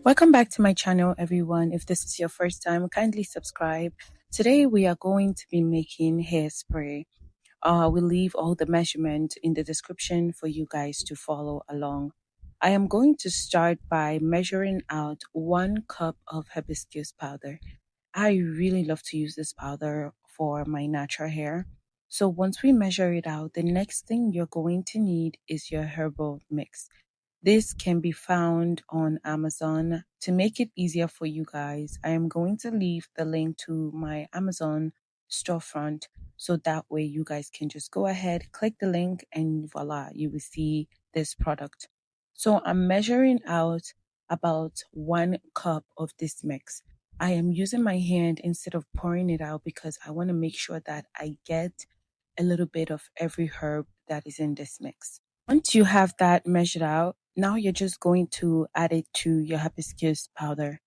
Welcome back to my channel, everyone. If this is your first time, kindly subscribe. Today we are going to be making hairspray. We'll leave all the measurement in the description for you guys to follow along. I am going to start by measuring out 1 cup of hibiscus powder. I really love to use this powder for my natural hair. So once we measure it out, the next thing you're going to need is your herbal mix. This can be found on Amazon. To make it easier for you guys, I am going to leave the link to my Amazon storefront so that way you guys can just go ahead, click the link, and voila, you will see this product. So I'm measuring out about 1 cup of this mix. I am using my hand instead of pouring it out because I want to make sure that I get a little bit of every herb that is in this mix. Once you have that measured out, now you're just going to add it to your hibiscus powder.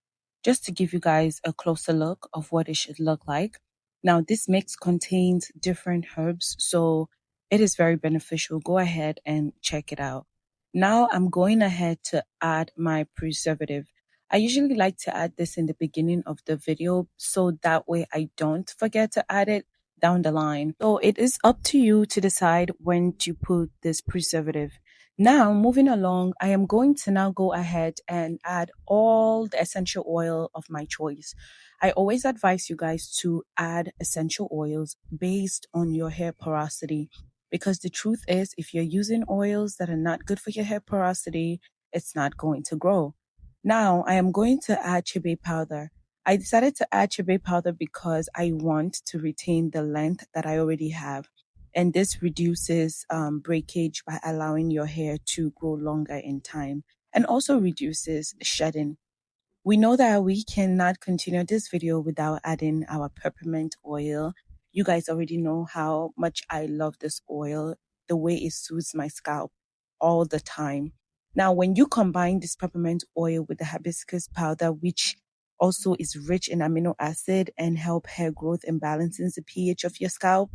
Just to give you guys a closer look of what it should look like. Now, this mix contains different herbs, so it is very beneficial. Go ahead and check it out. Now, I'm going ahead to add my preservative. I usually like to add this in the beginning of the video so that way I don't forget to add it down the line. So it is up to you to decide when to put this preservative. Now, moving along, I am going to now go ahead and add all the essential oil of my choice. I always advise you guys to add essential oils based on your hair porosity because the truth is, if you're using oils that are not good for your hair porosity, it's not going to grow. Now, I am going to add chibe powder. I decided to add chibe powder because I want to retain the length that I already have. And this reduces breakage by allowing your hair to grow longer in time and also reduces shedding. We know that we cannot continue this video without adding our peppermint oil. You guys already know how much I love this oil, the way it soothes my scalp all the time. Now, when you combine this peppermint oil with the hibiscus powder, which also is rich in amino acid and help hair growth and balances the pH of your scalp,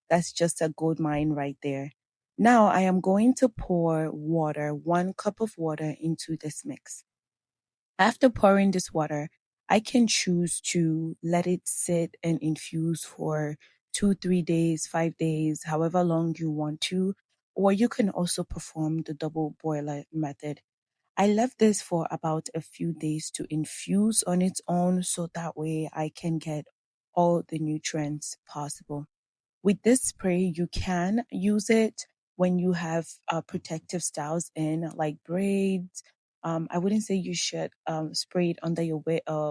that's just a gold mine right there. Now, I am going to pour water, 1 cup of water into this mix. After pouring this water, I can choose to let it sit and infuse for 2, 3 days, 5 days, however long you want to, or you can also perform the double boiler method. I left this for about a few days to infuse on its own so that way I can get all the nutrients possible. With this spray, you can use it when you have protective styles in, like braids. I wouldn't say you should spray it under your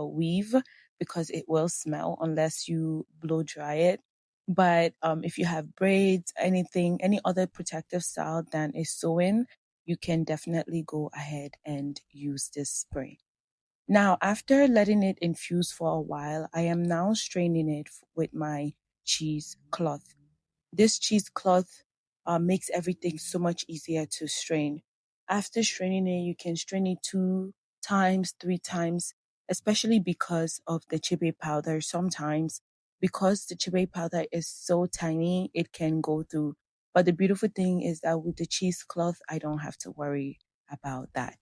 weave because it will smell unless you blow dry it. But if you have braids, anything, any other protective style than a sew-in, you can definitely go ahead and use this spray. Now, after letting it infuse for a while, I am now straining it with my cheesecloth. This cheesecloth makes everything so much easier to strain. After straining it, you can strain it 2 times, 3 times, especially because of the chibe powder. Sometimes, because the chibe powder is so tiny, it can go through. But the beautiful thing is that with the cheesecloth, I don't have to worry about that.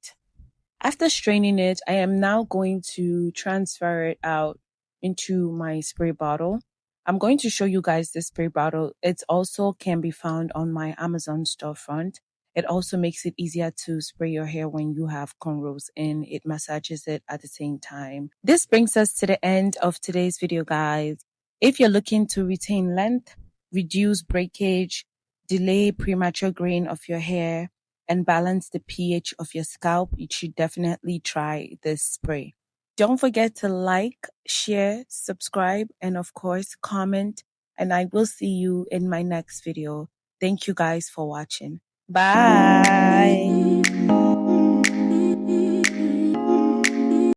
After straining it, I am now going to transfer it out into my spray bottle. I'm going to show you guys this spray bottle. It also can be found on my Amazon storefront. It also makes it easier to spray your hair when you have cornrows and it massages it at the same time. This brings us to the end of today's video, guys. If you're looking to retain length, reduce breakage, delay premature graying of your hair, and balance the pH of your scalp, you should definitely try this spray. Don't forget to like, share, subscribe, and of course, comment. And I will see you in my next video. Thank you guys for watching. Bye.